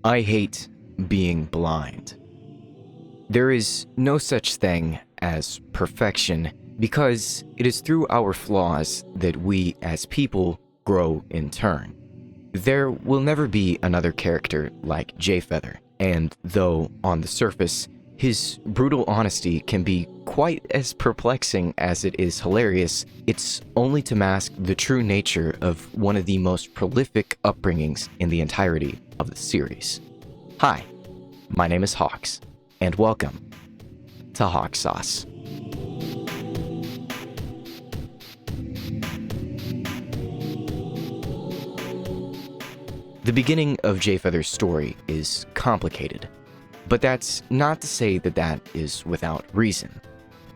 I hate being blind. There is no such thing as perfection because it is through our flaws that we as people grow in turn. There will never be another character like Jayfeather, and though on the surface, his brutal honesty can be quite as perplexing as it is hilarious, it's only to mask the true nature of one of the most prolific upbringings in the entirety of the series. Hi, my name is Hawks, and welcome to Hawk Sauce. The beginning of Jayfeather's story is complicated, but that's not to say that that is without reason.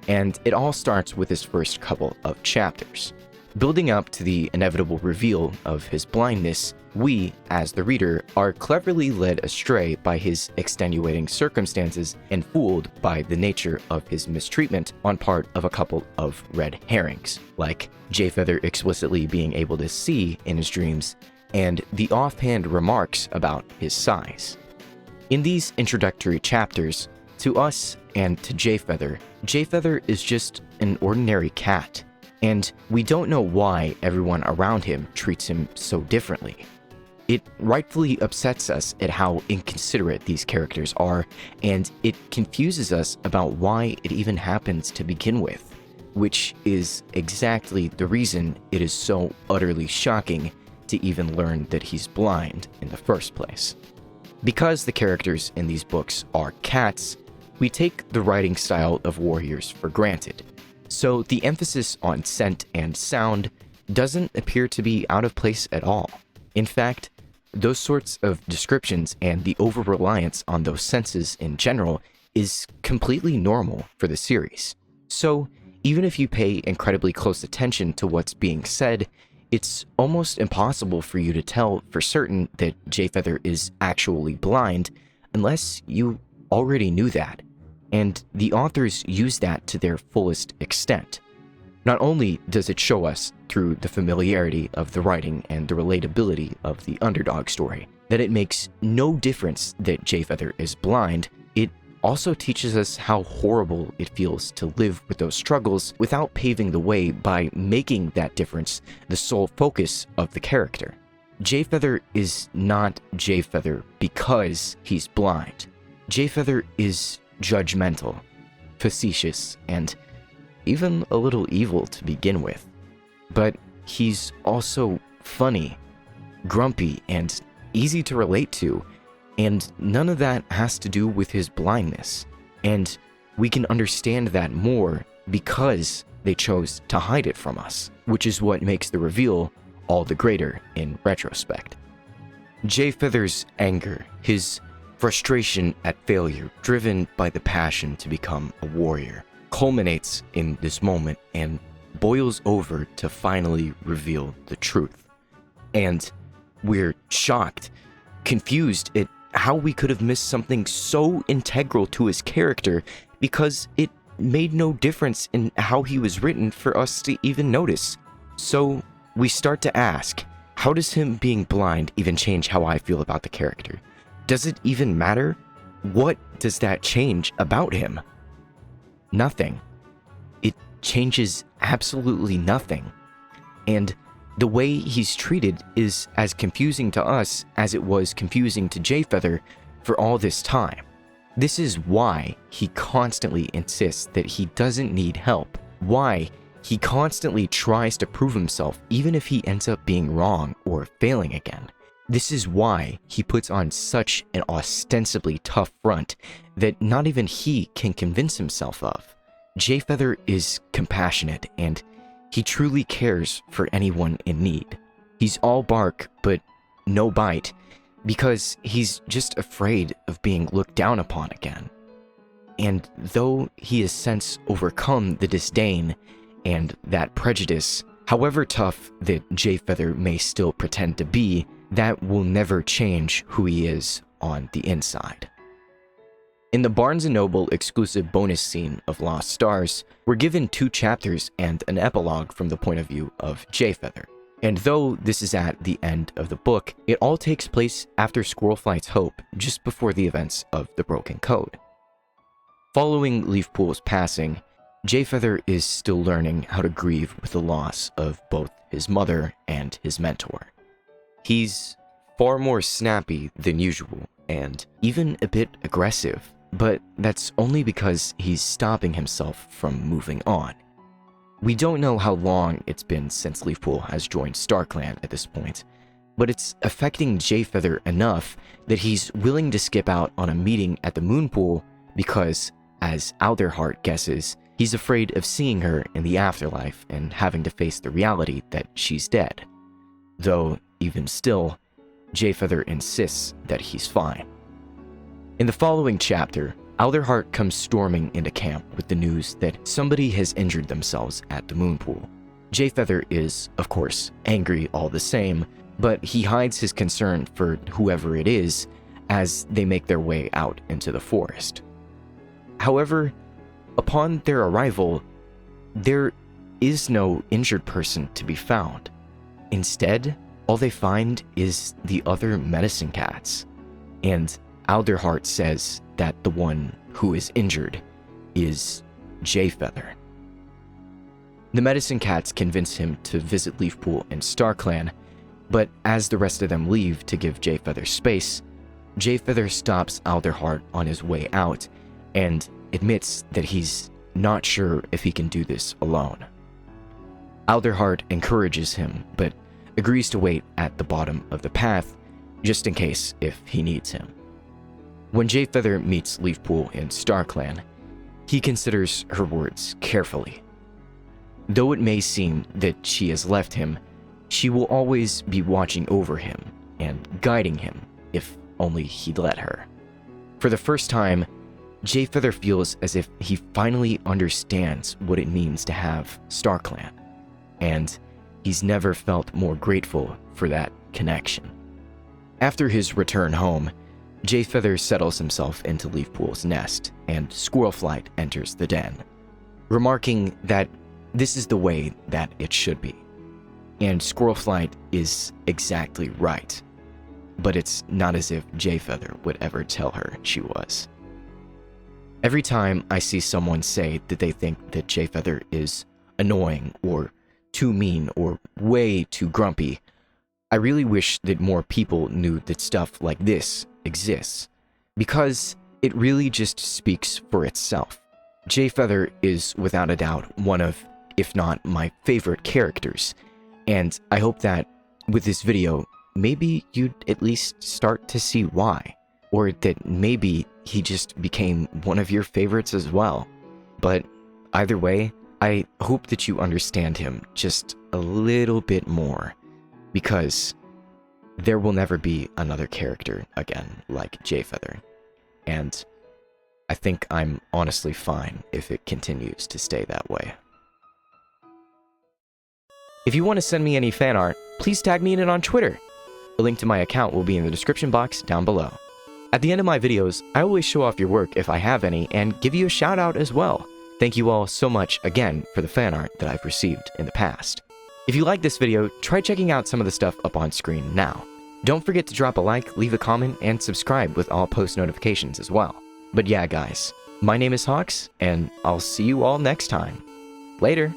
And it all starts with his first couple of chapters. Building up to the inevitable reveal of his blindness, we, as the reader, are cleverly led astray by his extenuating circumstances and fooled by the nature of his mistreatment on part of a couple of red herrings, like Jayfeather explicitly being able to see in his dreams and the offhand remarks about his size. In these introductory chapters, to us and to Jayfeather, Jayfeather is just an ordinary cat, and we don't know why everyone around him treats him so differently. It rightfully upsets us at how inconsiderate these characters are, and it confuses us about why it even happens to begin with, which is exactly the reason it is so utterly shocking to even learn that he's blind in the first place. Because the characters in these books are cats, we take the writing style of warriors for granted, so the emphasis on scent and sound doesn't appear to be out of place at all. In fact, those sorts of descriptions and the over-reliance on those senses in general is completely normal for the series. So even if you pay incredibly close attention to what's being said, it's almost impossible for you to tell for certain that Jayfeather is actually blind unless you already knew that, and the authors use that to their fullest extent. Not only does it show us, through the familiarity of the writing and the relatability of the underdog story, that it makes no difference that Jayfeather is blind, it also teaches us how horrible it feels to live with those struggles without paving the way by making that difference the sole focus of the character. Jayfeather is not Jayfeather because he's blind. Jayfeather is judgmental, facetious, and even a little evil to begin with. But he's also funny, grumpy, and easy to relate to, and none of that has to do with his blindness. And we can understand that more because they chose to hide it from us, which is what makes the reveal all the greater in retrospect. Jayfeather's anger, his frustration at failure, driven by the passion to become a warrior, culminates in this moment and boils over to finally reveal the truth. And we're shocked, confused at how we could have missed something so integral to his character because it made no difference in how he was written for us to even notice. So we start to ask, how does him being blind even change how I feel about the character? Does it even matter? What does that change about him? Nothing. It changes absolutely nothing. And the way he's treated is as confusing to us as it was confusing to Jayfeather for all this time. This is why he constantly insists that he doesn't need help, why he constantly tries to prove himself even if he ends up being wrong or failing again. This is why he puts on such an ostensibly tough front that not even he can convince himself of. Jayfeather is compassionate and he truly cares for anyone in need. He's all bark, but no bite, because he's just afraid of being looked down upon again. And though he has since overcome the disdain and that prejudice, however tough that Jayfeather may still pretend to be, that will never change who he is on the inside. In the Barnes & Noble exclusive bonus scene of Lost Stars, we're given 2 chapters and an epilogue from the point of view of Jayfeather. And though this is at the end of the book, it all takes place after Squirrelflight's hope, just before the events of the Broken Code. Following Leafpool's passing, Jayfeather is still learning how to grieve with the loss of both his mother and his mentor. He's far more snappy than usual, and even a bit aggressive, but that's only because he's stopping himself from moving on. We don't know how long it's been since Leafpool has joined StarClan at this point, but it's affecting Jayfeather enough that he's willing to skip out on a meeting at the Moonpool because, as Alderheart guesses, he's afraid of seeing her in the afterlife and having to face the reality that she's dead. Though, even still, Jayfeather insists that he's fine. In the following chapter, Alderheart comes storming into camp with the news that somebody has injured themselves at the Moonpool. Jayfeather is, of course, angry all the same, but he hides his concern for whoever it is as they make their way out into the forest. However, upon their arrival, there is no injured person to be found. Instead, all they find is the other medicine cats, and Alderheart says that the one who is injured is Jayfeather. The medicine cats convince him to visit Leafpool and StarClan, but as the rest of them leave to give Jayfeather space, Jayfeather stops Alderheart on his way out and admits that he's not sure if he can do this alone. Alderheart encourages him, but agrees to wait at the bottom of the path just in case if he needs him. When Jayfeather meets Leafpool in StarClan, he considers her words carefully. Though it may seem that she has left him, she will always be watching over him and guiding him if only he'd let her. For the first time, Jayfeather feels as if he finally understands what it means to have StarClan, and he's never felt more grateful for that connection. After his return home, Jayfeather settles himself into Leafpool's nest, and Squirrelflight enters the den, remarking that this is the way that it should be. And Squirrelflight is exactly right, but it's not as if Jayfeather would ever tell her she was. Every time I see someone say that they think that Jayfeather is annoying or too mean or way too grumpy, I really wish that more people knew that stuff like this exists, because it really just speaks for itself. Jayfeather is without a doubt one of, if not my favorite characters, and I hope that with this video, maybe you'd at least start to see why, or that maybe he just became one of your favorites as well. But either way, I hope that you understand him just a little bit more, because there will never be another character again like Jayfeather, and I think I'm honestly fine if it continues to stay that way. If you want to send me any fan art, please tag me in it on Twitter. A link to my account will be in the description box down below. At the end of my videos, I always show off your work if I have any and give you a shout out as well. Thank you all so much again for the fan art that I've received in the past. If you like this video, try checking out some of the stuff up on screen now. Don't forget to drop a like, leave a comment, and subscribe with all post notifications as well. But yeah guys, my name is Hawks, and I'll see you all next time. Later!